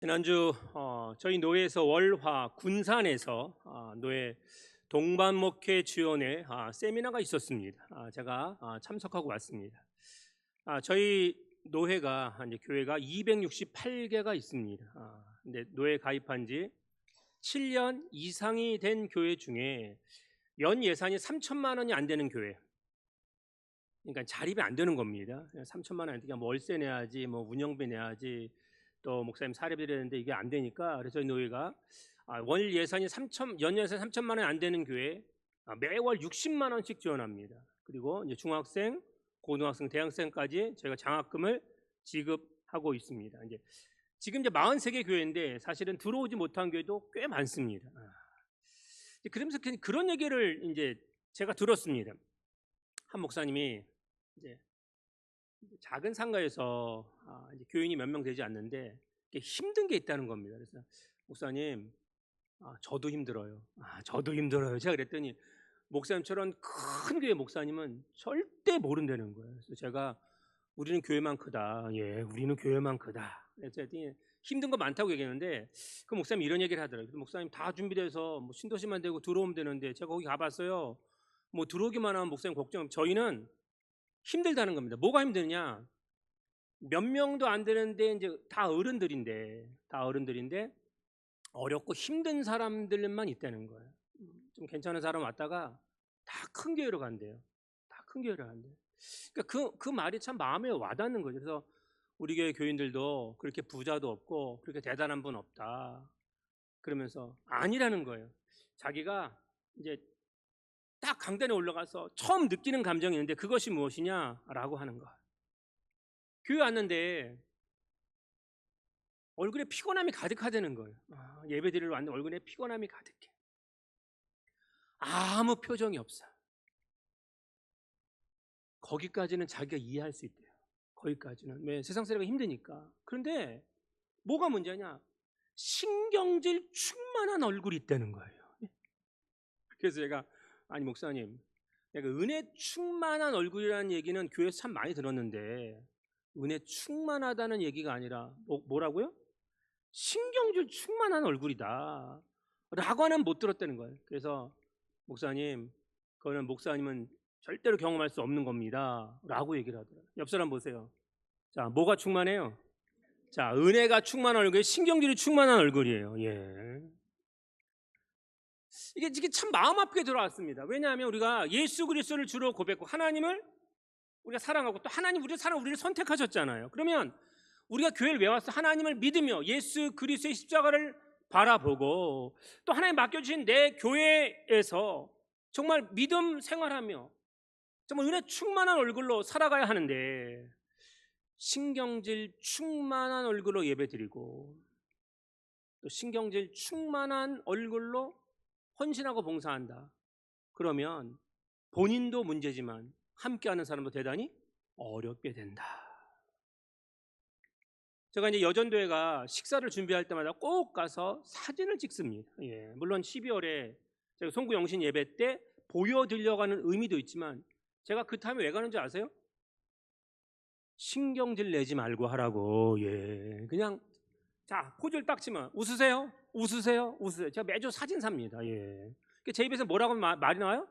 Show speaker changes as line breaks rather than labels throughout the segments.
지난주 저희 노회에서 월화 군산에서 노회 동반목회 지원회 세미나가 있었습니다. 제가 참석하고 왔습니다. 저희 노회가 이제 교회가 268개가 있습니다. 근데 노회 가입한 지 7년 이상이 된 교회 중에 연 예산이 3천만 원이 안 되는 교회, 그러니까 자립이 안 되는 겁니다. 3천만 원, 그냥 뭐 월세 내야지, 뭐 운영비 내야지, 또 목사님 사례비 되는데 이게 안 되니까, 그래서 저희 노회가 월 예산이 연 예산 3천만 원이 안 되는 교회 매월 60만 원씩 지원합니다. 그리고 이제 중학생, 고등학생, 대학생까지 저희가 장학금을 지급하고 있습니다. 지금 이제 43개 교회인데 사실은 들어오지 못한 교회도 꽤 많습니다. 그러면서 그런 얘기를 이제 제가 들었습니다. 한 목사님이 이제 작은 상가에서 이제 교인이 몇 명 되지 않는데 힘든 게 있다는 겁니다. 그래서 목사님, 저도 힘들어요. 저도 힘들어요. 제가 그랬더니 목사님처럼 큰 교회 목사님은 절대 모른다는 거예요. 그래서 제가 우리는 교회만 크다. 예, 우리는 교회만 크다. 그래서 힘든 거 많다고 얘기했는데 그 목사님 이런 얘기를 하더라고요. 그래서 목사님 다 준비돼서 뭐 신도시만 되고 들어오면 되는데 제가 거기 가봤어요. 뭐 들어오기만 하면 목사님 걱정. 저희는 힘들다는 겁니다. 뭐가 힘드냐? 몇 명도 안 되는데 이제 다 어른들인데 어렵고 힘든 사람들만 있다는 거예요. 좀 괜찮은 사람 왔다가 다 큰 교회로 간대요. 다 큰 교회로 간대요. 그러니까 그 말이 참 마음에 와닿는 거죠. 그래서 우리 교회 교인들도 그렇게 부자도 없고 그렇게 대단한 분 없다. 그러면서 아니라는 거예요. 자기가 이제 딱 강단에 올라가서 처음 느끼는 감정이 있는데 그것이 무엇이냐라고 하는 거. 교회 왔는데 얼굴에 피곤함이 가득하다는 거예요. 예배 드리러 왔는데 얼굴에 피곤함이 가득해. 아무 표정이 없어. 거기까지는 자기가 이해할 수 있대요. 거기까지는. 왜? 세상 살기가 힘드니까. 그런데 뭐가 문제냐? 신경질 충만한 얼굴이 있다는 거예요. 그래서 제가 아니 목사님, 내가 은혜 충만한 얼굴이라는 얘기는 교회에서 참 많이 들었는데 은혜 충만하다는 얘기가 아니라 뭐라고요? 신경질 충만한 얼굴이다 라고 하는 못 들었다는 거예요. 그래서 목사님, 그거는 목사님은 절대로 경험할 수 없는 겁니다 라고 얘기를 하더라고요. 옆 사람 보세요. 자, 뭐가 충만해요? 자, 은혜가 충만한 얼굴, 신경질이 충만한 얼굴이에요. 예. 이게 참 마음 아프게 들어왔습니다. 왜냐하면 우리가 예수 그리스도를 주로 고백하고 하나님을 우리가 사랑하고 또 하나님 우리를 선택하셨잖아요. 그러면 우리가 교회를 왜 왔어? 하나님을 믿으며 예수 그리스도의 십자가를 바라보고 또 하나님 맡겨주신 내 교회에서 정말 믿음 생활하며 정말 은혜 충만한 얼굴로 살아가야 하는데 신경질 충만한 얼굴로 예배드리고 또 신경질 충만한 얼굴로 헌신하고 봉사한다. 그러면 본인도 문제지만 함께하는 사람도 대단히 어렵게 된다. 제가 이제 여전도회가 식사를 준비할 때마다 꼭 가서 사진을 찍습니다. 예, 물론 12월에 제가 송구 영신 예배 때 보여드리려고 하는 의미도 있지만 제가 그 타임에 왜 가는지 아세요? 신경질 내지 말고 하라고. 예, 그냥 자 포즈를 딱 치면 웃으세요, 웃으세요, 웃으세요. 제가 매주 사진 삽니다. 예, 제 입에서 뭐라고 말이 나와요?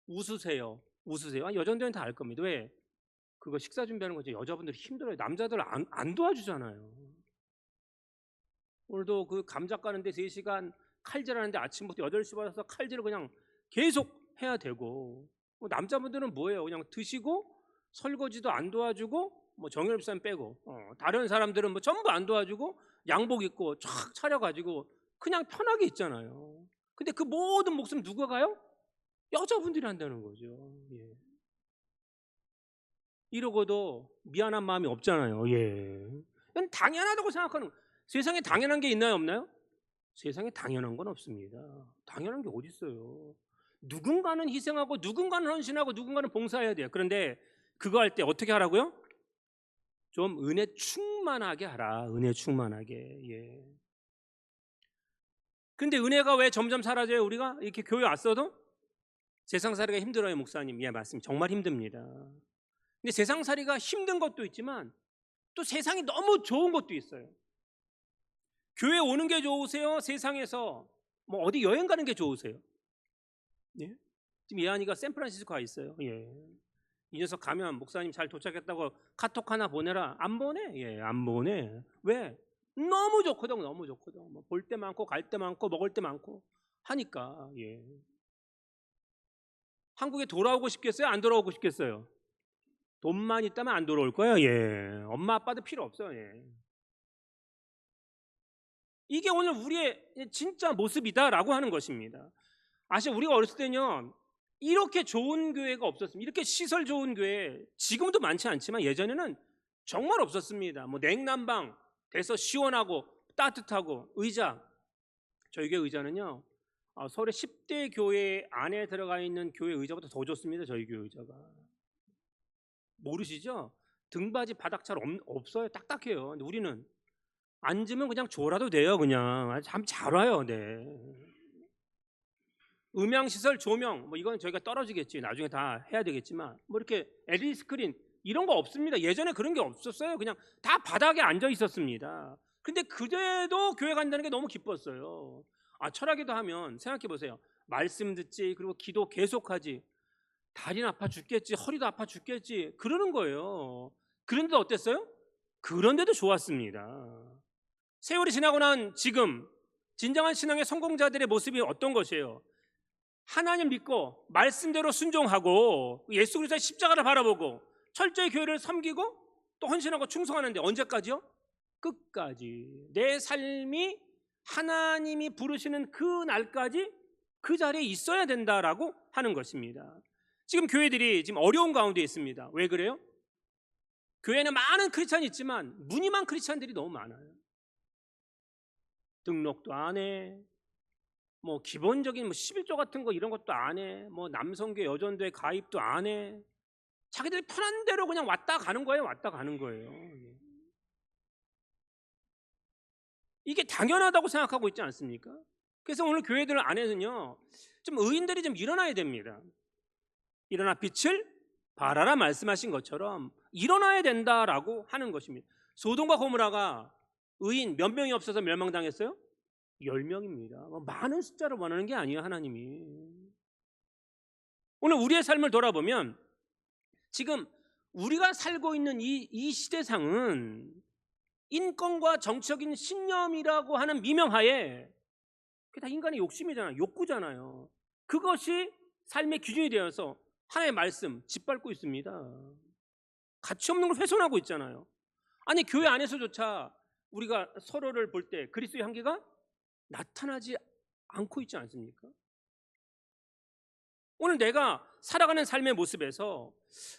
웃으세요, 웃으세요. 여전도회는 다 알 겁니다. 왜? 그거 식사 준비하는 거죠. 여자분들이 힘들어요. 남자들 안 도와주잖아요. 오늘도 그 감자 까는데 3시간 칼질하는데 아침부터 8시 받아서 칼질을 그냥 계속 해야 되고 남자분들은 뭐예요? 그냥 드시고 설거지도 안 도와주고 뭐 정열비싼 빼고 다른 사람들은 뭐 전부 안 도와주고 양복 입고 쫙 차려가지고 그냥 편하게 있잖아요. 근데 그 모든 목숨 누가 가요? 여자분들이 한다는 거죠. 예. 이러고도 미안한 마음이 없잖아요. 예. 이건 당연하다고 생각하는 거예요. 세상에 당연한 게 있나요, 없나요? 세상에 당연한 건 없습니다. 당연한 게 어디 있어요? 누군가는 희생하고 누군가는 헌신하고 누군가는 봉사해야 돼요. 그런데 그거 할 때 어떻게 하라고요? 좀 은혜 충만하게 하라. 은혜 충만하게. 예. 근데 은혜가 왜 점점 사라져요? 우리가 이렇게 교회 왔어도 세상살이가 힘들어요, 목사님. 예, 맞습니다. 정말 힘듭니다. 근데 세상살이가 힘든 것도 있지만 또 세상이 너무 좋은 것도 있어요. 교회 오는 게 좋으세요? 세상에서 뭐 어디 여행 가는 게 좋으세요? 예? 지금 예한이가 샌프란시스코 가 있어요. 예. 이 녀석 가면 목사님 잘 도착했다고 카톡 하나 보내라. 안 보내? 예, 안 보내. 왜? 너무 좋거든, 너무 좋거든. 뭐 볼 때 많고, 갈 때 많고, 먹을 때 많고 하니까. 예. 한국에 돌아오고 싶겠어요? 안 돌아오고 싶겠어요? 돈만 있다면 안 돌아올 거예요. 예. 엄마 아빠도 필요 없어요. 예. 이게 오늘 우리의 진짜 모습이다라고 하는 것입니다. 아시죠? 우리가 어렸을 때는요, 이렇게 좋은 교회가 없었습니다. 이렇게 시설 좋은 교회 지금도 많지 않지만 예전에는 정말 없었습니다. 뭐 냉난방 돼서 시원하고 따뜻하고 의자, 저희 교회 의자는요, 서울의 10대 교회 안에 들어가 있는 교회 의자보다 더 좋습니다. 저희 교회 의자가. 모르시죠? 등받이 바닥 잘 없어요. 딱딱해요. 근데 우리는 앉으면 그냥 졸아도 돼요. 그냥 잠 잘 와요. 네. 음향시설, 조명 뭐 이건 저희가 떨어지겠지. 나중에 다 해야 되겠지만 뭐 이렇게 LED 스크린 이런 거 없습니다. 예전에 그런 게 없었어요. 그냥 다 바닥에 앉아 있었습니다. 근데 그때도 교회 간다는 게 너무 기뻤어요. 철학기도 하면 생각해 보세요. 말씀 듣지, 그리고 기도 계속하지, 다리는 아파 죽겠지, 허리도 아파 죽겠지 그러는 거예요. 그런데도 어땠어요? 그런데도 좋았습니다. 세월이 지나고 난 지금 진정한 신앙의 성공자들의 모습이 어떤 것이에요? 하나님 믿고 말씀대로 순종하고 예수 그리스도의 십자가를 바라보고 철저히 교회를 섬기고 또 헌신하고 충성하는데 언제까지요? 끝까지. 내 삶이 하나님이 부르시는 그 날까지 그 자리에 있어야 된다라고 하는 것입니다. 지금 교회들이 지금 어려운 가운데 있습니다. 왜 그래요? 교회는 많은 크리스찬이 있지만 무늬만 크리스찬들이 너무 많아요. 등록도 안 해. 뭐 기본적인 11조 같은 거 이런 것도 안 해. 뭐 남성교회 여전도회 가입도 안 해. 자기들이 편한 대로 그냥 왔다 가는 거예요. 왔다 가는 거예요. 이게 당연하다고 생각하고 있지 않습니까? 그래서 오늘 교회들 안에는요, 좀 의인들이 좀 일어나야 됩니다. 일어나 빛을 발하라 말씀하신 것처럼 일어나야 된다라고 하는 것입니다. 소돔과 고모라가 의인 몇 명이 없어서 멸망당했어요? 10명입니다. 많은 숫자를 원하는 게 아니에요. 하나님이. 오늘 우리의 삶을 돌아보면 지금 우리가 살고 있는 이 시대상은 인권과 정치적인 신념이라고 하는 미명하에 그게 다 인간의 욕심이잖아요. 욕구잖아요. 그것이 삶의 기준이 되어서 하나님의 말씀 짓밟고 있습니다. 가치 없는 걸 훼손하고 있잖아요. 아니 교회 안에서조차 우리가 서로를 볼 때 그리스도의 향기가 나타나지 않고 있지 않습니까? 오늘 내가 살아가는 삶의 모습에서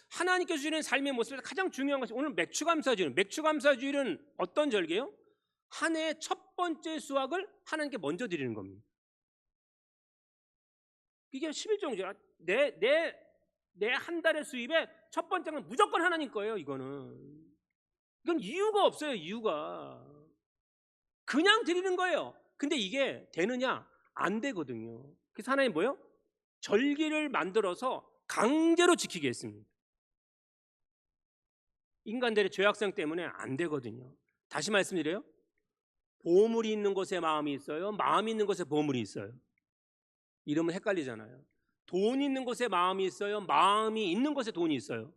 하나님께서 주시는 삶의 모습에서 가장 중요한 것이 오늘 맥추감사주일. 맥추감사주일은 어떤 절기예요? 한 해의 첫 번째 수확을 하나님께 먼저 드리는 겁니다. 이게 11종이죠. 내 한 달의 수입의 첫 번째는 무조건 하나님 거예요. 이건 이유가 없어요. 이유가 그냥 드리는 거예요. 근데 이게 되느냐? 안 되거든요. 그래서 하나님 뭐예요? 절기를 만들어서 강제로 지키게 했습니다. 인간들의 죄악성 때문에 안 되거든요. 다시 말씀드려요. 보물이 있는 곳에 마음이 있어요? 마음이 있는 곳에 보물이 있어요? 이러면 헷갈리잖아요. 돈이 있는 곳에 마음이 있어요? 마음이 있는 곳에 돈이 있어요?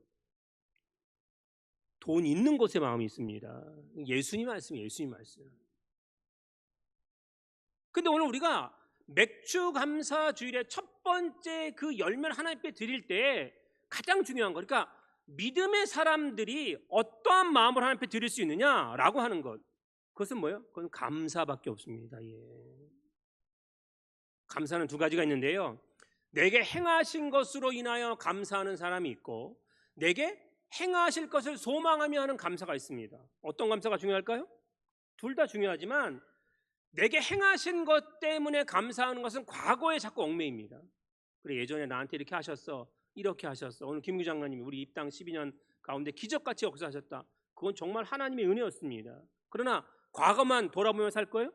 돈 있는 곳에 마음이 있습니다. 예수님 말씀이에요. 예수님 말씀. 근데 오늘 우리가 맥추감사주일의 첫 번째 그 열매를 하나님께 드릴 때 가장 중요한 거, 그러니까 믿음의 사람들이 어떠한 마음으로 하나님께 드릴 수 있느냐라고 하는 것, 그것은 뭐예요? 그건 감사밖에 없습니다. 예. 감사는 두 가지가 있는데요. 내게 행하신 것으로 인하여 감사하는 사람이 있고 내게 행하실 것을 소망하며 하는 감사가 있습니다. 어떤 감사가 중요할까요? 둘 다 중요하지만 내게 행하신 것 때문에 감사하는 것은 과거에 자꾸 얽매입니다. 그래, 예전에 나한테 이렇게 하셨어, 이렇게 하셨어. 오늘 김규 장관님이 우리 입당 12년 가운데 기적같이 역사하셨다. 그건 정말 하나님의 은혜였습니다. 그러나 과거만 돌아보며 살 거예요?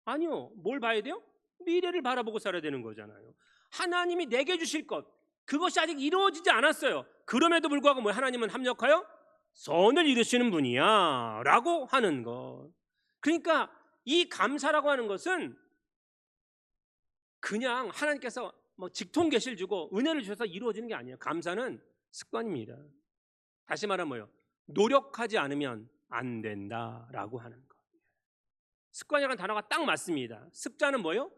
아니요. 뭘 봐야 돼요? 미래를 바라보고 살아야 되는 거잖아요. 하나님이 내게 주실 것, 그것이 아직 이루어지지 않았어요. 그럼에도 불구하고 뭐 하나님은 합력하여 선을 이루시는 분이야 라고 하는 것. 그러니까 이 감사라고 하는 것은 그냥 하나님께서 뭐 직통계시를 주고 은혜를 주셔서 이루어지는 게 아니에요. 감사는 습관입니다. 다시 말하면 뭐예요? 노력하지 않으면 안 된다라고 하는 거. 습관이라는 단어가 딱 맞습니다. 습자는 뭐예요?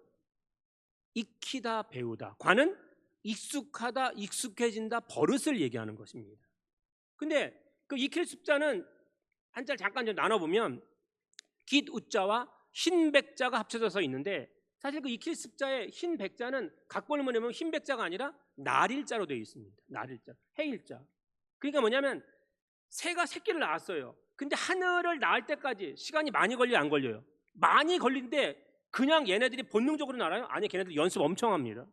익히다, 배우다. 관은 익숙하다, 익숙해진다, 버릇을 얘기하는 것입니다. 근데 그 익힐 습자는 한자를 잠깐 좀 나눠보면 깃 우자와 흰 백자가 합쳐져서 있는데, 사실 그 익힐 습자의 흰 백자는 각본을 보면 흰 백자가 아니라 날일자로 되어 있습니다. 날일자, 해일자. 그러니까 뭐냐면 새가 새끼를 낳았어요. 근데 하늘을 낳을 때까지 시간이 많이 걸려요, 안 걸려요? 많이 걸리는데 그냥 얘네들이 본능적으로 날아요? 아니, 걔네들 연습 엄청 합니다.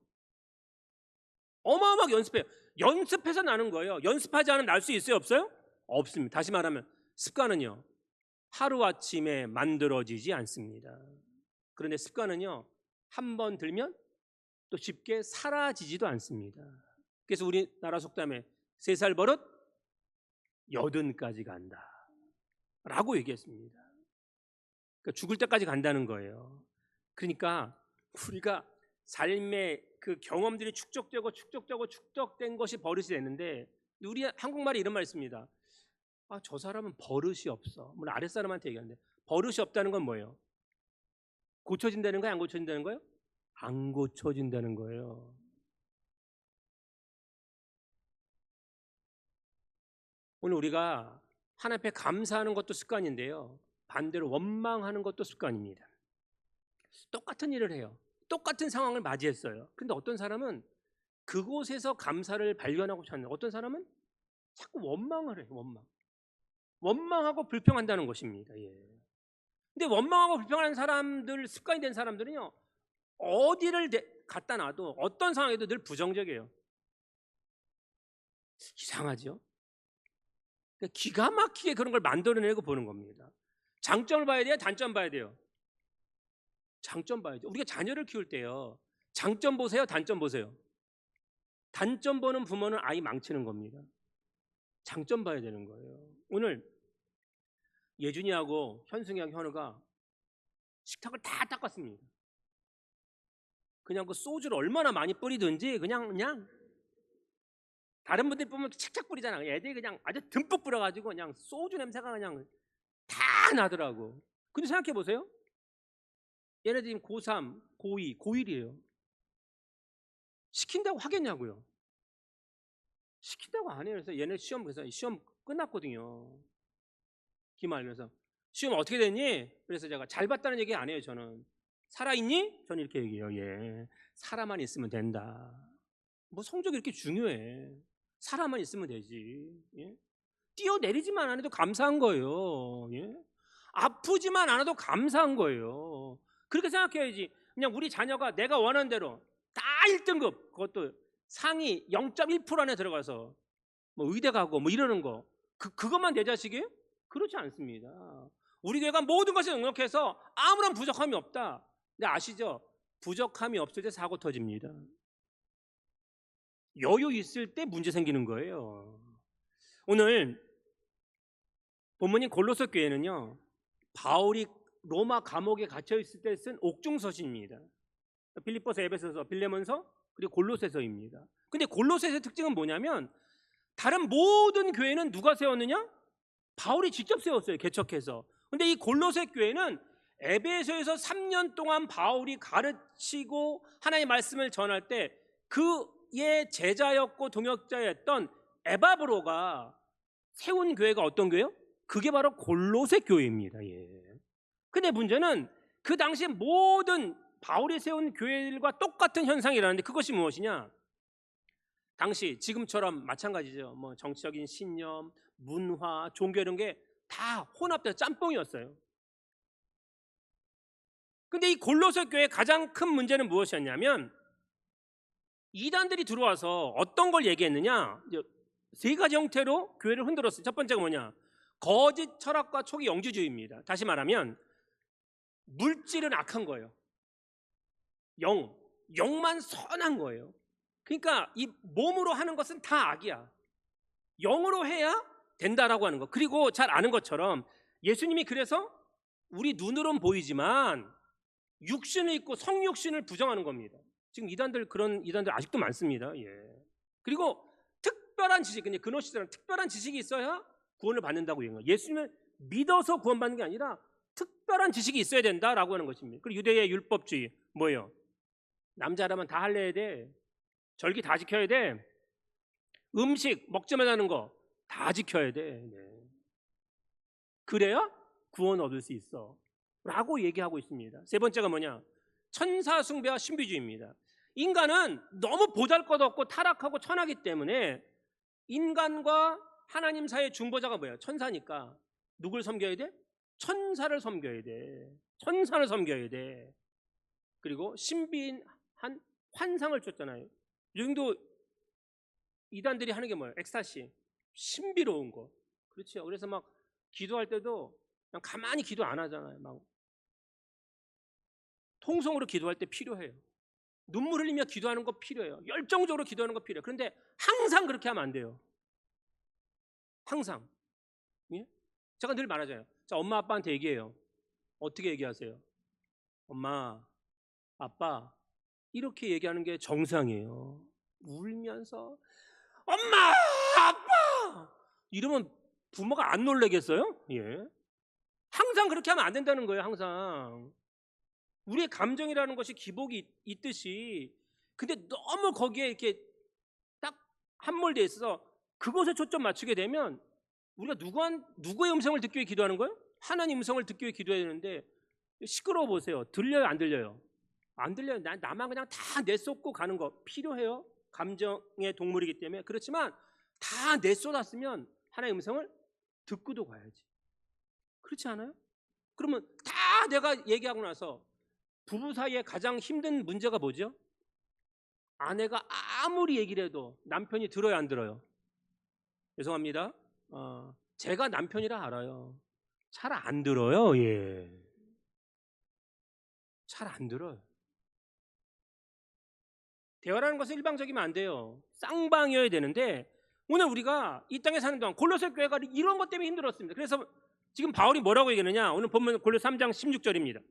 어마어마하게 연습해요. 연습해서 나는 거예요. 연습하지 않으면 날 수 있어요, 없어요? 없습니다. 다시 말하면 습관은요, 하루아침에 만들어지지 않습니다. 그런데 습관은요, 한 번 들면 또 쉽게 사라지지도 않습니다. 그래서 우리나라 속담에 3살 버릇 80까지 간다 라고 얘기했습니다. 그러니까 죽을 때까지 간다는 거예요. 그러니까 우리가 삶의 그 경험들이 축적된 것이 버릇이 됐는데, 우리 한국말에 이런 말이 있습니다. 아, 저 사람은 버릇이 없어. 물론 아랫사람한테 얘기하는데, 버릇이 없다는 건 뭐예요? 고쳐진다는 거예요, 안 고쳐진다는 거예요? 안 고쳐진다는 거예요. 오늘 우리가 하나님 앞에 감사하는 것도 습관인데요, 반대로 원망하는 것도 습관입니다. 똑같은 일을 해요. 똑같은 상황을 맞이했어요. 근데 어떤 사람은 그곳에서 감사를 발견하고 찾는, 어떤 사람은 자꾸 원망을 해요. 원망하고 불평한다는 것입니다. 예. 근데 원망하고 불평하는 사람들, 습관이 된 사람들은요, 어디를 갖다 놔도 어떤 상황에도 늘 부정적이에요. 이상하죠? 기가 막히게 그런 걸 만들어내고 보는 겁니다. 장점을 봐야 돼요, 단점 봐야 돼요? 장점 봐야죠. 우리가 자녀를 키울 때요, 장점 보세요, 단점 보세요? 단점 보는 부모는 아이 망치는 겁니다. 장점 봐야 되는 거예요. 오늘 예준이하고 현승이하고 현우가 식탁을 다 닦았습니다. 그냥 그 소주를 얼마나 많이 뿌리든지 그냥 다른 분들 보면 착착 뿌리잖아. 애들이 그냥 아주 듬뿍 뿌려가지고 그냥 소주 냄새가 그냥 다 나더라고. 근데 생각해 보세요. 얘네들 지금 고3, 고2, 고1이에요. 시킨다고 하겠냐고요? 시킨다고 안 해요. 그래서 얘네 시험 끝났거든요. 기말면서 시험 어떻게 됐니? 그래서 제가 잘 봤다는 얘기 안 해요. 저는 살아있니? 저는 이렇게 얘기해요. 예, 살아만 있으면 된다. 뭐 성적이 이렇게 중요해? 살아만 있으면 되지. 예? 뛰어내리지만 않아도 감사한 거예요. 예? 아프지만 않아도 감사한 거예요. 그렇게 생각해야지. 그냥 우리 자녀가 내가 원하는 대로 다 1등급, 그것도 상위 0.1% 안에 들어가서 뭐 의대 가고 뭐 이러는 거, 그것만 내 자식이에요? 그렇지 않습니다. 우리 교회가 모든 것을 능력해서 아무런 부족함이 없다. 근데 아시죠? 부족함이 없을 때 사고 터집니다. 여유 있을 때 문제 생기는 거예요. 오늘 본문인 골로새 교회는요, 바울이 로마 감옥에 갇혀 있을 때 쓴 옥중서신입니다. 빌립보서, 에베소서, 빌레몬서, 그리고 골로새서입니다. 근데 골로새서의 특징은 뭐냐면, 다른 모든 교회는 누가 세웠느냐? 바울이 직접 세웠어요, 개척해서. 근데 이 골로새 교회는 에베소에서 3년 동안 바울이 가르치고 하나님의 말씀을 전할 때 그의 제자였고 동역자였던 에바브로가 세운 교회가 어떤 교회요? 그게 바로 골로새 교회입니다. 예. 근데 문제는 그 당시 모든 바울이 세운 교회들과 똑같은 현상이 일어나는데, 그것이 무엇이냐? 당시 지금처럼 마찬가지죠. 뭐 정치적인 신념, 문화, 종교 이런 게 다 혼합돼서 짬뽕이었어요. 근데 이 골로새 교회의 가장 큰 문제는 무엇이었냐면, 이단들이 들어와서 어떤 걸 얘기했느냐? 3가지 형태로 교회를 흔들었어요. 첫 번째가 뭐냐? 거짓 철학과 초기 영지주의입니다. 다시 말하면 물질은 악한 거예요. 영만 선한 거예요. 그러니까 이 몸으로 하는 것은 다 악이야. 영으로 해야 된다라고 하는 거. 그리고 잘 아는 것처럼 예수님이 그래서 우리 눈으로는 보이지만 육신을 입고 성육신을 부정하는 겁니다. 지금 그런 이단들 아직도 많습니다. 예. 그리고 특별한 지식, 근데 그노시스는 특별한 지식이 있어야 구원을 받는다고 얘기해요. 예수님을 믿어서 구원받는 게 아니라 특별한 지식이 있어야 된다라고 하는 것입니다. 그리고 유대의 율법주의 뭐예요? 남자라면 다 할래야 돼. 절기 다 지켜야 돼. 음식 먹자마자 하는 거 다 지켜야 돼. 네. 그래야 구원 얻을 수 있어 라고 얘기하고 있습니다. 세 번째가 뭐냐? 천사 숭배와 신비주의입니다. 인간은 너무 보잘것없고 타락하고 천하기 때문에 인간과 하나님 사이의 중보자가 뭐야? 천사니까 누굴 섬겨야 돼? 천사를 섬겨야 돼. 천사를 섬겨야 돼. 그리고 신비한 환상을 줬잖아요. 요즘도 이단들이 하는 게 뭐예요? 엑스타시, 신비로운 거. 그렇죠. 그래서 막 기도할 때도 그냥 가만히 기도 안 하잖아요. 막 통성으로 기도할 때 필요해요. 눈물 흘리며 기도하는 거 필요해요. 열정적으로 기도하는 거 필요해요. 그런데 항상 그렇게 하면 안 돼요. 항상. 예? 제가 늘 말하잖아요. 자, 엄마 아빠한테 얘기해요. 어떻게 얘기하세요? 엄마, 아빠, 이렇게 얘기하는 게 정상이에요. 울면서 엄마, 아빠 이러면 부모가 안 놀라겠어요? 예. 항상 그렇게 하면 안 된다는 거예요. 항상 우리의 감정이라는 것이 기복이 있듯이, 근데 너무 거기에 이렇게 딱 함몰되어 있어서 그것에 초점 맞추게 되면 우리가 누구의 음성을 듣기 위해 기도하는 거예요? 하나님 음성을 듣기 위해 기도해야 되는데 시끄러워 보세요. 들려요? 안 들려요? 안 들려요. 나만 그냥 다 내쏟고 가는 거 필요해요. 감정의 동물이기 때문에. 그렇지만 다 내쏟았으면 하나님의 음성을 듣고도 가야지. 그렇지 않아요? 그러면 다 내가 얘기하고 나서 부부 사이에 가장 힘든 문제가 뭐죠? 아내가 아무리 얘기를 해도 남편이 들어요, 안 들어요? 죄송합니다. 제가 남편이라 알아요. 잘 안 들어요. 예. 잘 안 들어요. 대화라는 것은 일방적이면 안 돼요. 쌍방이어야 되는데 오늘 우리가 이 땅에 사는 동안 골로새 교회가 이런 것 때문에 힘들었습니다. 그래서 지금 바울이 뭐라고 얘기하느냐? 오늘 본문 골로새 3장 16절입니다.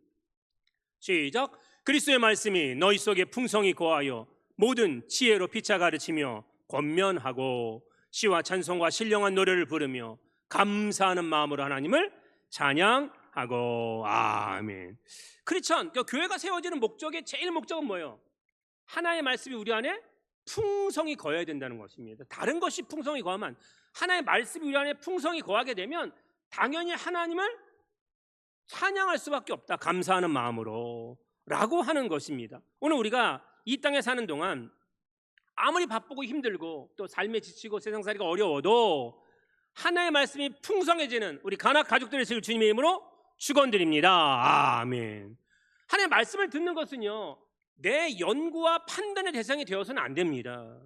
시작. 그리스도의 말씀이 너희 속에 풍성히 거하여 모든 지혜로 피차 가르치며 권면하고 시와 찬송과 신령한 노래를 부르며 감사하는 마음으로 하나님을 찬양하고. 아멘. 크리스천, 교회가 세워지는 목적의 제일 목적은 뭐예요? 하나의 말씀이 우리 안에 풍성히 거해야 된다는 것입니다. 다른 것이 풍성히 거하면, 하나의 말씀이 우리 안에 풍성히 거하게 되면 당연히 하나님을 찬양할 수밖에 없다. 감사하는 마음으로 라고 하는 것입니다. 오늘 우리가 이 땅에 사는 동안 아무리 바쁘고 힘들고 또 삶에 지치고 세상살이가 어려워도 하나의 말씀이 풍성해지는 우리 가낙 가족들의 실 주님의 이름으로 축원드립니다. 아멘. 하나님의 말씀을 듣는 것은요, 내 연구와 판단의 대상이 되어서는 안 됩니다.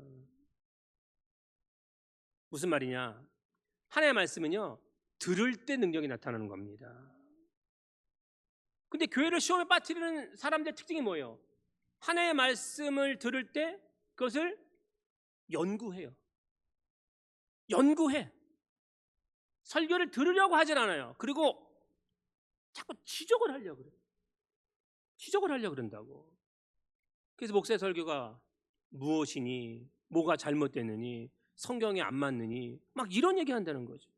무슨 말이냐? 하나님의 말씀은요, 들을 때 능력이 나타나는 겁니다. 근데 교회를 시험에 빠뜨리는 사람들의 특징이 뭐예요? 하나님의 말씀을 들을 때 그것을 연구해요. 연구해. 설교를 들으려고 하진 않아요. 그리고 자꾸 지적을 하려고 그래요. 지적을 하려고 그런다고. 그래서 목사의 설교가 무엇이니, 뭐가 잘못됐느니, 성경에 안 맞느니 막 이런 얘기 한다는 거죠.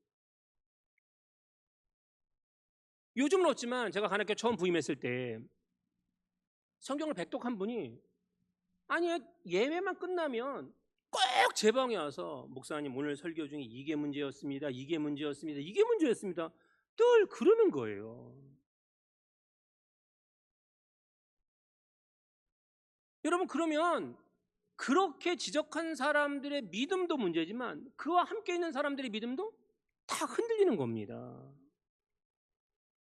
요즘은 없지만 제가 가나교회 처음 부임했을 때 성경을 백독한 분이, 아니 예배만 끝나면 꼭 제 방에 와서 목사님 오늘 설교 중에 이게 문제였습니다. 이게 문제였습니다. 이게 문제였습니다. 늘 그러는 거예요. 여러분, 그러면 그렇게 지적한 사람들의 믿음도 문제지만 그와 함께 있는 사람들의 믿음도 다 흔들리는 겁니다.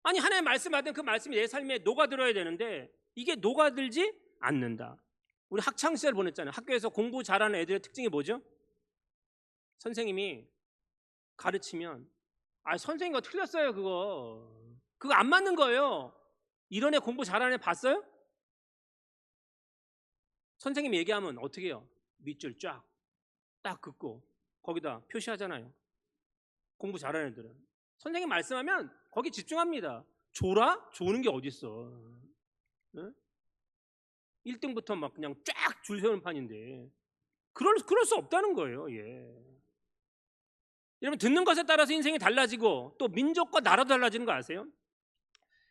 아니, 하나의 말씀 받은 그 말씀이 내 삶에 녹아들어야 되는데 이게 녹아들지 않는다. 우리 학창시절 보냈잖아요. 학교에서 공부 잘하는 애들의 특징이 뭐죠? 선생님이 가르치면 선생님과 틀렸어요. 그거 안 맞는 거예요. 이런 애 공부 잘하는 애 봤어요? 선생님이 얘기하면 어떻게 해요? 밑줄 쫙 딱 긋고 거기다 표시하잖아요. 공부 잘하는 애들은 선생님 말씀하면 거기 집중합니다. 줘라? 조는 게 어딨어. 응? 1등부터 막 그냥 쫙 줄 세우는 판인데 그럴 수 없다는 거예요. 예. 여러분, 듣는 것에 따라서 인생이 달라지고 또 민족과 나라도 달라지는 거 아세요?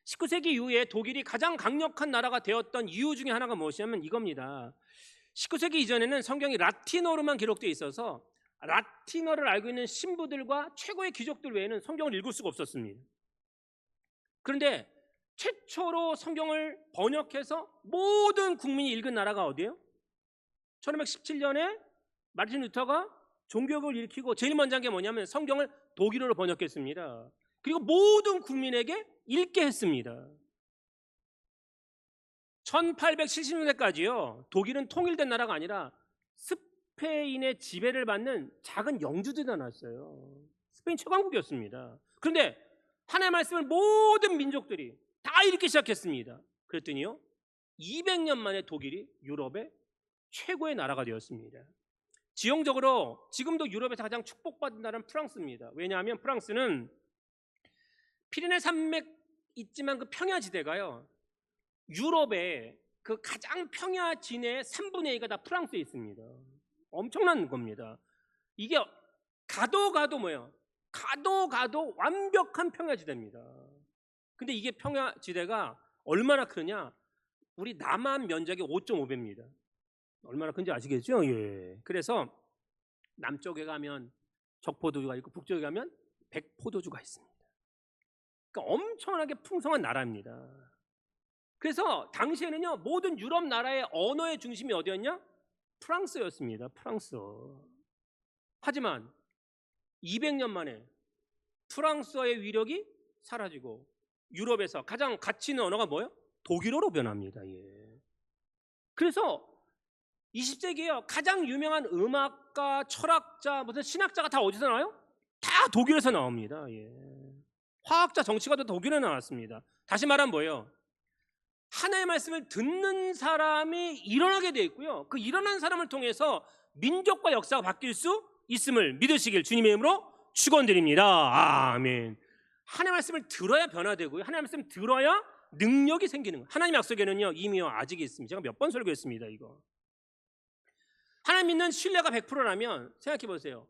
19세기 이후에 독일이 가장 강력한 나라가 되었던 이유 중에 하나가 무엇이냐면 이겁니다. 19세기 이전에는 성경이 라틴어로만 기록되어 있어서 라틴어를 알고 있는 신부들과 최고의 귀족들 외에는 성경을 읽을 수가 없었습니다. 그런데 최초로 성경을 번역해서 모든 국민이 읽은 나라가 어디예요? 1517년에 마르틴 루터가 종교개혁을 일으키고 제일 먼저 한 게 뭐냐면 성경을 독일어로 번역했습니다. 그리고 모든 국민에게 읽게 했습니다. 1870년대까지요 독일은 통일된 나라가 아니라 스페인의 지배를 받는 작은 영주들이 나왔어요. 스페인 최강국이었습니다. 그런데 하나님의 말씀을 모든 민족들이 다 읽기 시작했습니다. 그랬더니요 200년 만에 독일이 유럽의 최고의 나라가 되었습니다. 지형적으로 지금도 유럽에서 가장 축복받은 나라는 프랑스입니다. 왜냐하면 프랑스는 피레네 산맥 있지만 그 평야지대가요 유럽의 그 가장 평야지대의 3분의 2가 다 프랑스에 있습니다. 엄청난 겁니다. 이게 가도 뭐예요? 가도 완벽한 평야지대입니다. 근데 이게 평야지대가 얼마나 크냐? 우리 남한 면적의 5.5배입니다. 얼마나 큰지 아시겠죠? 예. 그래서 남쪽에 가면 적포도주가 있고 북쪽에 가면 백포도주가 있습니다. 그러니까 엄청나게 풍성한 나라입니다. 그래서 당시에는요 모든 유럽 나라의 언어의 중심이 어디였냐? 프랑스였습니다. 프랑스. 하지만 200년 만에 프랑스어의 위력이 사라지고 유럽에서 가장 가치 있는 언어가 뭐예요? 독일어로 변합니다. 예. 그래서 20세기에요 가장 유명한 음악가, 철학자, 무슨 신학자가 다 어디서 나와요? 다 독일에서 나옵니다. 예. 화학자, 정치가도 독일에 나왔습니다. 다시 말하면 뭐예요? 하나님의 말씀을 듣는 사람이 일어나게 돼 있고요 그 일어난 사람을 통해서 민족과 역사가 바뀔 수 있음을 믿으시길 주님의 이름으로 축원드립니다. 아멘. 하나님의 말씀을 들어야 변화되고요 하나님의 말씀을 들어야 능력이 생기는 거예요. 하나님 약속에는요 이미와 아직이 있습니다. 제가 몇 번 설교했습니다. 이거 하나님 믿는 신뢰가 100%라면 생각해 보세요.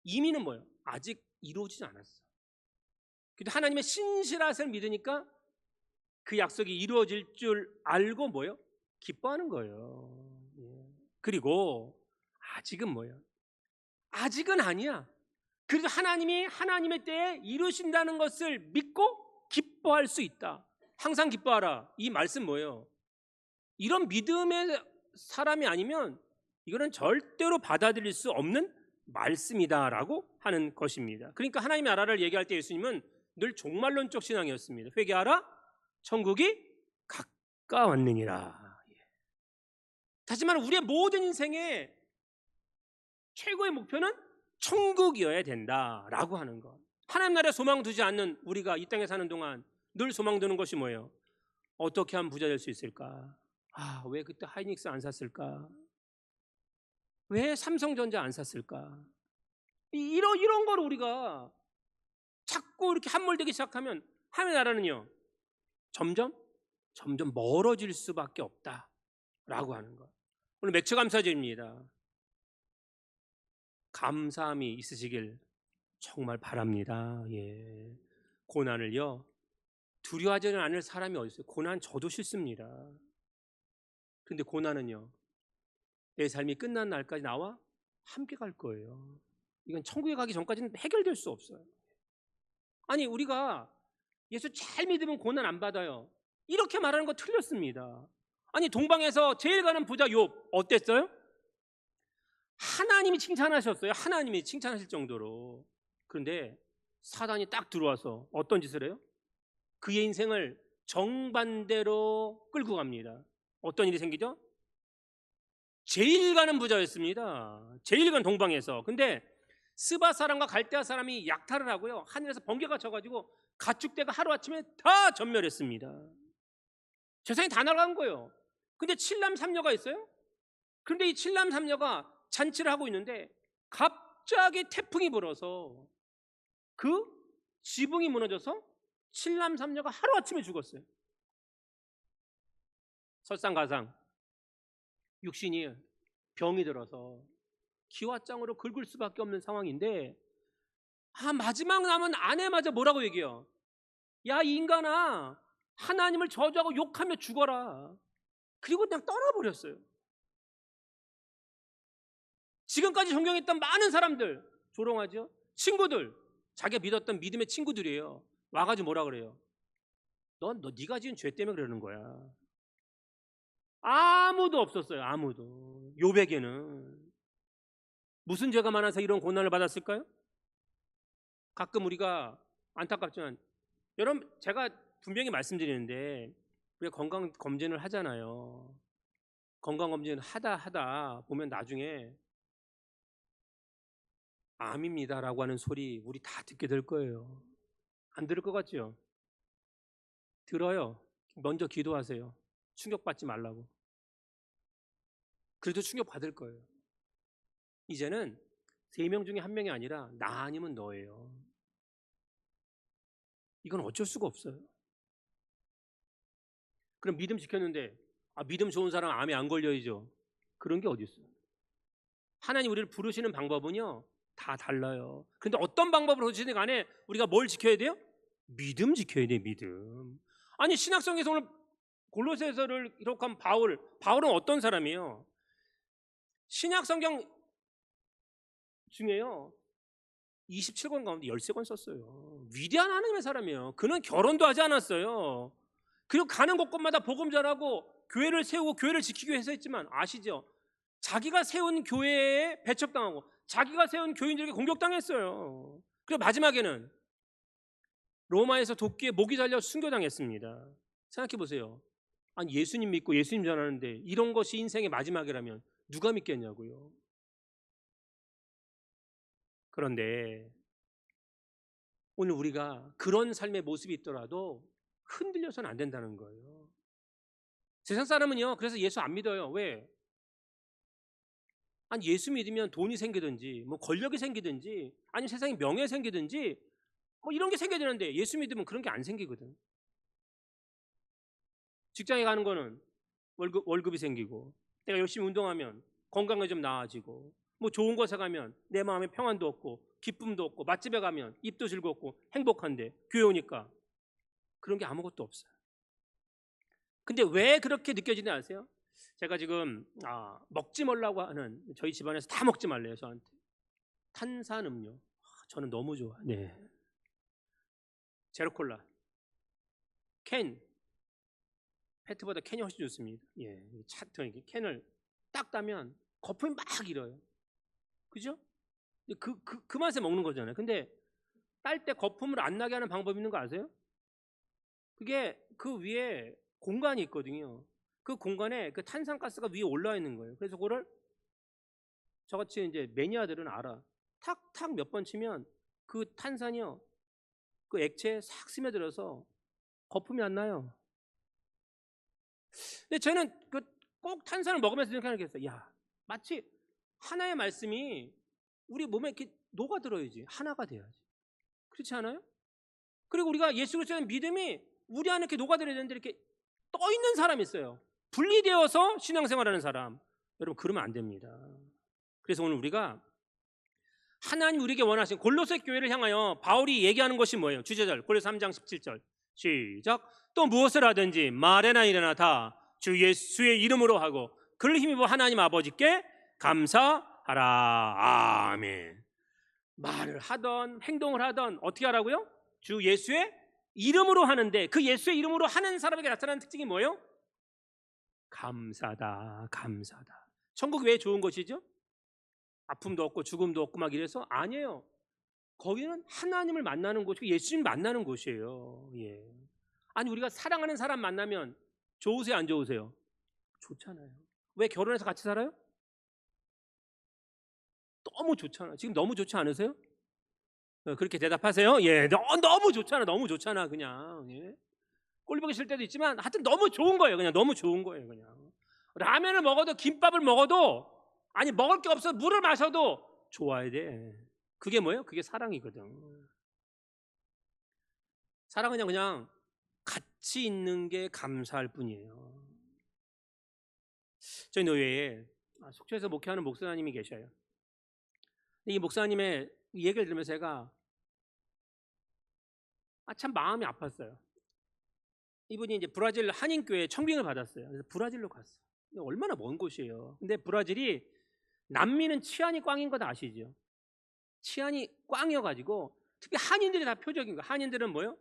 이미는 뭐예요? 아직 이루어지지 않았어. 근데 하나님의 신실하심을 믿으니까 그 약속이 이루어질 줄 알고 뭐예요? 기뻐하는 거예요. 그리고 아직은 뭐예요? 아직은 아니야. 그래도 하나님이 하나님의 때에 이루신다는 것을 믿고 기뻐할 수 있다. 항상 기뻐하라. 이 말씀 뭐예요? 이런 믿음의 사람이 아니면 이거는 절대로 받아들일 수 없는 말씀이다라고 하는 것입니다. 그러니까 하나님의 나라를 얘기할 때 예수님은 늘 종말론적 신앙이었습니다. 회개하라, 천국이 가까웠느니라. 다시 말해 우리의 모든 인생의 최고의 목표는 천국이어야 된다라고 하는 것. 하나님 나라에 소망 두지 않는 우리가 이 땅에 사는 동안 늘 소망 두는 것이 뭐예요? 어떻게 하면 부자 될 수 있을까? 왜 그때 하이닉스 안 샀을까? 왜 삼성전자 안 샀을까? 이런 걸 우리가 자꾸 이렇게 함몰되기 시작하면 하나님의 나라는요 점점 멀어질 수밖에 없다라고 하는 것. 오늘 맥주 감사절입니다. 감사함이 있으시길 정말 바랍니다. 예. 고난을요 두려워하지는 않을 사람이 어디 있어요? 고난 저도 싫습니다. 그런데 고난은요 내 삶이 끝난 날까지 나와 함께 갈 거예요. 이건 천국에 가기 전까지는 해결될 수 없어요. 아니 우리가 예수 잘 믿으면 고난 안 받아요 이렇게 말하는 거 틀렸습니다. 아니 동방에서 제일 가는 부자 욥 어땠어요? 하나님이 칭찬하셨어요. 하나님이 칭찬하실 정도로. 그런데 사단이 딱 들어와서 어떤 짓을 해요? 그의 인생을 정반대로 끌고 갑니다. 어떤 일이 생기죠? 제일 가는 부자였습니다. 제일 가는 동방에서. 근데 스바 사람과 갈대아 사람이 약탈을 하고요 하늘에서 번개가 쳐가지고 가축대가 하루아침에 다 전멸했습니다. 재산이 다 날아간 거예요. 근데 7남 3녀가 있어요. 그런데 이 7남 3녀가 잔치를 하고 있는데 갑자기 태풍이 불어서 그 지붕이 무너져서 7남 3녀가 하루아침에 죽었어요. 설상가상 육신이 병이 들어서 기와장으로 긁을 수밖에 없는 상황인데 마지막 남은 아내마저 뭐라고 얘기해요? 야, 이 인간아, 하나님을 저주하고 욕하며 죽어라. 그리고 그냥 떠나버렸어요. 지금까지 존경했던 많은 사람들, 조롱하죠? 친구들, 자기가 믿었던 믿음의 친구들이에요. 와가지고 뭐라 그래요? 네가 지은 죄 때문에 그러는 거야. 아무도 없었어요. 아무도. 욥에게는 무슨 죄가 많아서 이런 고난을 받았을까요? 가끔 우리가 안타깝지만, 여러분, 제가 분명히 말씀드리는데 우리가 건강검진을 하잖아요. 건강검진을 하다 보면 나중에 암입니다라고 하는 소리 우리 다 듣게 될 거예요. 안 들을 것 같죠? 들어요. 먼저 기도하세요. 충격받지 말라고. 그래도 충격받을 거예요. 이제는 3명 중에 1명이 아니라 나 아니면 너예요. 이건 어쩔 수가 없어요. 그럼 믿음 지켰는데 믿음 좋은 사람 암에 안 걸려야죠. 그런 게 어디 있어요? 하나님 우리를 부르시는 방법은요 다 달라요. 그런데 어떤 방법으로 부르시든 간에 우리가 뭘 지켜야 돼요? 믿음 지켜야 돼요. 믿음. 아니 신약성에서 오늘 골로새서를 기록한 바울은 어떤 사람이에요? 신약성경 중에요 27권 가운데 13권 썼어요. 위대한 하나님의 사람이에요. 그는 결혼도 하지 않았어요. 그리고 가는 곳곳마다 복음 전하고 교회를 세우고 교회를 지키기 위해서 했지만 아시죠? 자기가 세운 교회에 배척당하고 자기가 세운 교인들에게 공격당했어요. 그리고 마지막에는 로마에서 도끼에 목이 잘려 순교당했습니다. 생각해 보세요. 아니 예수님 믿고 예수님 전하는데 이런 것이 인생의 마지막이라면 누가 믿겠냐고요. 그런데 오늘 우리가 그런 삶의 모습이 있더라도 흔들려서는 안 된다는 거예요. 세상 사람은요 그래서 예수 안 믿어요. 왜? 아니 예수 믿으면 돈이 생기든지 뭐 권력이 생기든지 아니 세상에 명예 생기든지 뭐 이런 게 생겨야 되는데 예수 믿으면 그런 게 안 생기거든. 직장에 가는 거는 월급이 생기고 내가 열심히 운동하면 건강이 좀 나아지고 뭐 좋은 곳에 가면 내 마음에 평안도 없고 기쁨도 없고 맛집에 가면 입도 즐겁고 행복한데 교회 오니까 그런 게 아무것도 없어요. 근데 왜 그렇게 느껴지는지 아세요? 제가 지금 먹지 말라고 하는 저희 집안에서 다 먹지 말래요. 저한테 탄산음료 저는 너무 좋아. 네. 제로콜라 캔 페트보다 캔이 훨씬 좋습니다. 예, 캔을 딱 따면 거품이 막 일어요. 그죠? 그 맛에 먹는 거잖아요. 근데 딸 때 거품을 안 나게 하는 방법이 있는 거 아세요? 그게 그 위에 공간이 있거든요. 그 공간에 그 탄산가스가 위에 올라와 있는 거예요. 그래서 그거를 저같이 이제 매니아들은 알아. 탁탁 몇 번 치면 그 탄산이요, 그 액체에 싹 스며들어서 거품이 안 나요. 근데 저는 꼭 탄산을 먹으면서 생각하는 게 있어요. 야, 마치 하나의 말씀이 우리 몸에 이렇게 녹아들어야지. 하나가 돼야지. 그렇지 않아요? 그리고 우리가 예수 그리스도의 믿음이 우리 안에 이렇게 녹아들어야 되는데 이렇게 떠 있는 사람이 있어요. 분리되어서 신앙생활하는 사람. 여러분 그러면 안 됩니다. 그래서 오늘 우리가 하나님 우리에게 원하신 골로새 교회를 향하여 바울이 얘기하는 것이 뭐예요? 주제절 골로새 3장 17절 시작. 또 무엇을 하든지 말에나 일에나 다 주 예수의 이름으로 하고 그를 힘입어 하나님 아버지께 감사하라. 아멘. 말을 하던 행동을 하던 어떻게 하라고요? 주 예수의 이름으로 하는데 그 예수의 이름으로 하는 사람에게 나타나는 특징이 뭐예요? 감사다. 감사다. 천국 왜 좋은 것이죠? 아픔도 없고 죽음도 없고 막 이래서 아니에요. 거기는 하나님을 만나는 곳이고 예수님 만나는 곳이에요. 예. 아니 우리가 사랑하는 사람 만나면 좋으세요 안 좋으세요? 좋잖아요. 왜 결혼해서 같이 살아요? 너무 좋잖아. 지금 너무 좋지 않으세요? 그렇게 대답하세요. 예, 너무 좋잖아. 너무 좋잖아. 그냥 예. 꼴 보기 싫을 때도 있지만 하여튼 너무 좋은 거예요. 그냥 너무 좋은 거예요. 그냥 라면을 먹어도 김밥을 먹어도 아니 먹을 게 없어 물을 마셔도 좋아야 돼. 그게 뭐예요? 그게 사랑이거든. 사랑은 그냥 같이 있는 게 감사할 뿐이에요. 저희 노예에 속초에서 목회하는 목사님이 계셔요. 이 목사님의 이 얘기를 들으면서 제가 참 마음이 아팠어요. 이분이 이제 브라질 한인교회 청빙을 받았어요. 그래서 브라질로 갔어요. 얼마나 먼 곳이에요. 근데 브라질이 남미는 치안이 꽝인 거 다 아시죠? 치안이 꽝이어가지고 특히 한인들이 다 표적인 거예요. 한인들은 뭐요?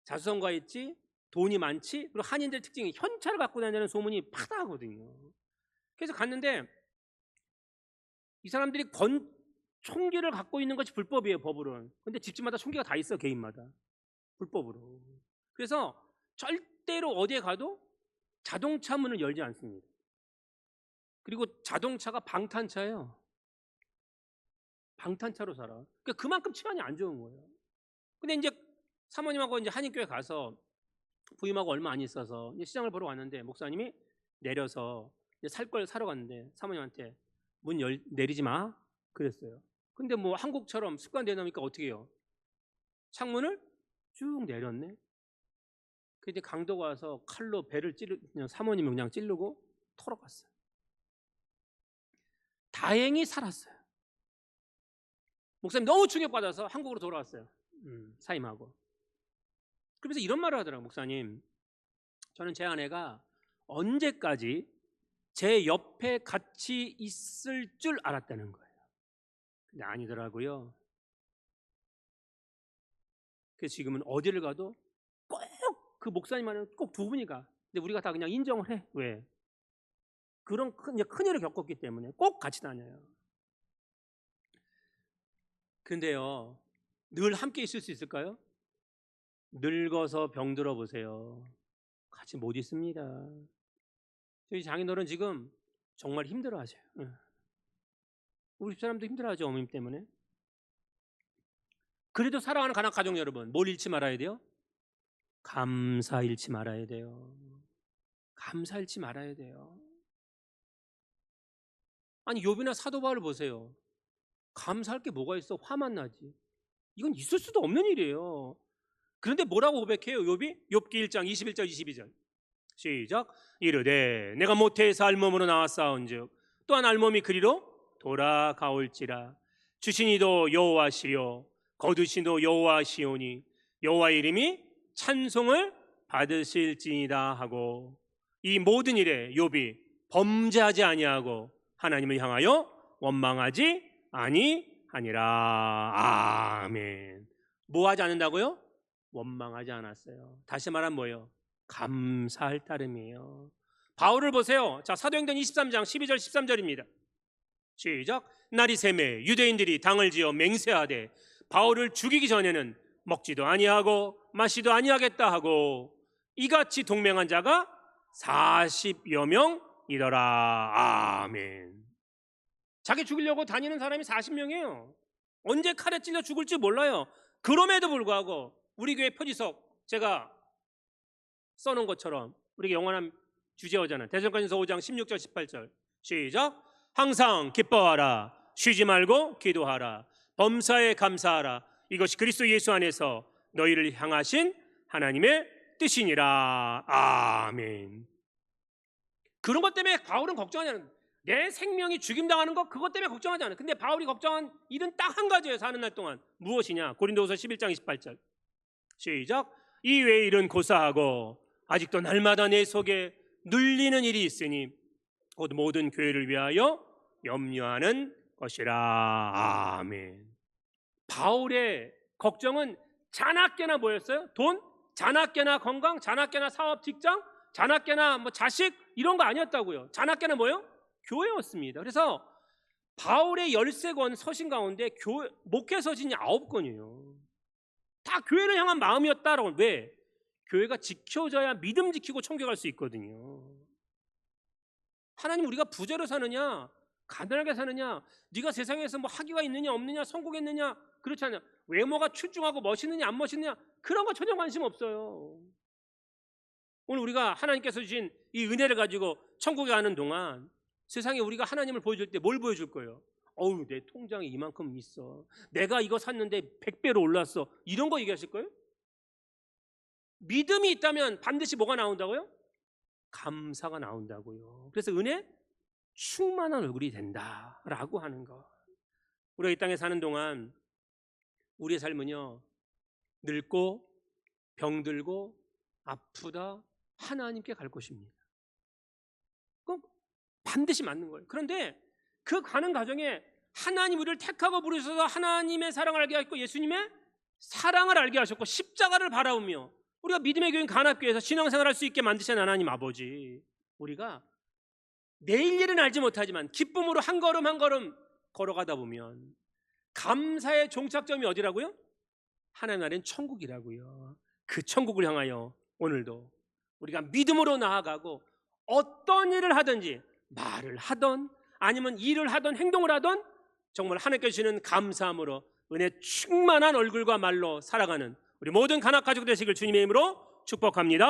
자수성가 있지, 돈이 많지, 그리고 한인들 특징이 현찰을 갖고 다니는 소문이 파다하거든요. 그래서 갔는데 이 사람들이 총기를 갖고 있는 것이 불법이에요, 법으로는. 근데 집집마다 총기가 다 있어, 개인마다. 불법으로. 그래서 절대로 어디에 가도 자동차 문을 열지 않습니다. 그리고 자동차가 방탄차예요. 방탄차로 살아. 그러니까 그만큼 치안이 안 좋은 거예요. 근데 이제 사모님하고 이제 한인교회 가서 부임하고 얼마 안 있어서 이제 시장을 보러 왔는데 목사님이 내려서 살 걸 사러 갔는데 사모님한테 내리지 마 그랬어요. 근데 뭐 한국처럼 습관되다 보니까 어떻게 해요? 창문을 쭉 내렸네. 근데 강도가 와서 칼로 배를 그냥 사모님이 그냥 찌르고 털어갔어요. 다행히 살았어요. 목사님 너무 충격받아서 한국으로 돌아왔어요. 사임하고. 그러면서 이런 말을 하더라고요. 목사님, 저는 제 아내가 언제까지 제 옆에 같이 있을 줄 알았다는 거예요. 근데 아니더라고요. 그래서 지금은 어디를 가도 꼭 그 목사님만은 꼭 두 분이 가. 근데 우리가 다 그냥 인정을 해. 왜? 그런 큰일을 겪었기 때문에 꼭 같이 다녀요. 근데요, 늘 함께 있을 수 있을까요? 늙어서 병들어 보세요. 같이 못 있습니다. 저희 장인어른 지금 정말 힘들어하셔요. 우리 집사람도 힘들어하죠, 어머님 때문에. 그래도 사랑하는 가족 여러분, 뭘 잃지 말아야 돼요? 감사 잃지 말아야 돼요. 감사 잃지 말아야 돼요. 아니 욥이나 사도 바울을 보세요. 감사할 게 뭐가 있어? 화만 나지. 이건 있을 수도 없는 일이에요. 그런데 뭐라고 고백해요, 욥이? 욥기 1장 21절 22절 시작. 이르되 내가 모태에서 알몸으로 나왔사온즉 또한 알몸이 그리로 돌아가올지라. 주신 이도 여호와시요 거두신 이도 여호와시오니 여호와 이름이 찬송을 받으실지니라 하고, 이 모든 일에 욥이 범죄하지 아니하고 하나님을 향하여 원망하지 아니하니라. 아멘. 뭐 하지 않는다고요? 원망하지 않았어요. 다시 말하면 뭐예요? 감사할 따름이에요. 바울을 보세요. 자, 사도행전 23장 12절 13절입니다. 시작. 날이 새매 유대인들이 당을 지어 맹세하되 바울을 죽이기 전에는 먹지도 아니하고 마시도 아니하겠다 하고 이같이 동맹한 자가 40여 명이더라. 아멘. 자기 죽이려고 다니는 사람이 40명이에요. 언제 칼에 찔려 죽을지 몰라요. 그럼에도 불구하고 우리 교회 표지석 제가 써놓은 것처럼 우리가 영원한 주제어잖아요. 대성전서 5장 16절 18절 시작. 항상 기뻐하라 쉬지 말고 기도하라 범사에 감사하라 이것이 그리스도 예수 안에서 너희를 향하신 하나님의 뜻이니라. 아멘. 그런 것 때문에 바울은 걱정하지 않아요. 내 생명이 죽임당하는 것 그것 때문에 걱정하지 않아요. 근데 바울이 걱정한 일은 딱 한 가지예요. 사는 날 동안 무엇이냐? 고린도후서 11장 28절 시작. 이 외의 일은 고사하고 아직도 날마다 내 속에 눌리는 일이 있으니 곧 모든 교회를 위하여 염려하는 것이라. 아멘. 바울의 걱정은 자나깨나 뭐였어요? 돈? 자나깨나 건강? 자나깨나 사업 직장? 자나깨나 뭐 자식? 이런 거 아니었다고요. 자나깨나 뭐요? 교회였습니다. 그래서 바울의 13권 서신 가운데 목회 서신이 9권이에요. 다 교회를 향한 마음이었다라고. 왜? 교회가 지켜져야 믿음 지키고 청교할 수 있거든요. 하나님, 우리가 부자로 사느냐 가난하게 사느냐, 네가 세상에서 뭐 학위가 있느냐 없느냐 성공했느냐 그렇지 않냐, 외모가 출중하고 멋있느냐 안 멋있느냐 그런 거 전혀 관심 없어요. 오늘 우리가 하나님께서 주신 이 은혜를 가지고 천국에 가는 동안 세상에 우리가 하나님을 보여줄 때 뭘 보여줄 거예요? 어우, 내 통장에 이만큼 있어, 내가 이거 샀는데 100배로 올랐어, 이런 거 얘기하실 거예요? 믿음이 있다면 반드시 뭐가 나온다고요? 감사가 나온다고요. 그래서 은혜 충만한 얼굴이 된다라고 하는 거. 우리가 이 땅에 사는 동안 우리의 삶은요, 늙고 병들고 아프다 하나님께 갈 것입니다. 그건 반드시 맞는 거예요. 그런데 그 가는 과정에 하나님 우리를 택하고 부르셔서 하나님의 사랑을 알게 하셨고 예수님의 사랑을 알게 하셨고 십자가를 바라보며 우리가 믿음의 교인 간합교회에서 신앙생활할 수 있게 만드신 하나님 아버지, 우리가 내일 일은 알지 못하지만 기쁨으로 한 걸음 한 걸음 걸어가다 보면 감사의 종착점이 어디라고요? 하나님 나라는 천국이라고요. 그 천국을 향하여 오늘도 우리가 믿음으로 나아가고 어떤 일을 하든지 말을 하던 아니면 일을 하던 행동을 하던 정말 하나님께 주시는 감사함으로 은혜 충만한 얼굴과 말로 살아가는 우리 모든 간합 가족 되시길 주님의 이름으로 축복합니다.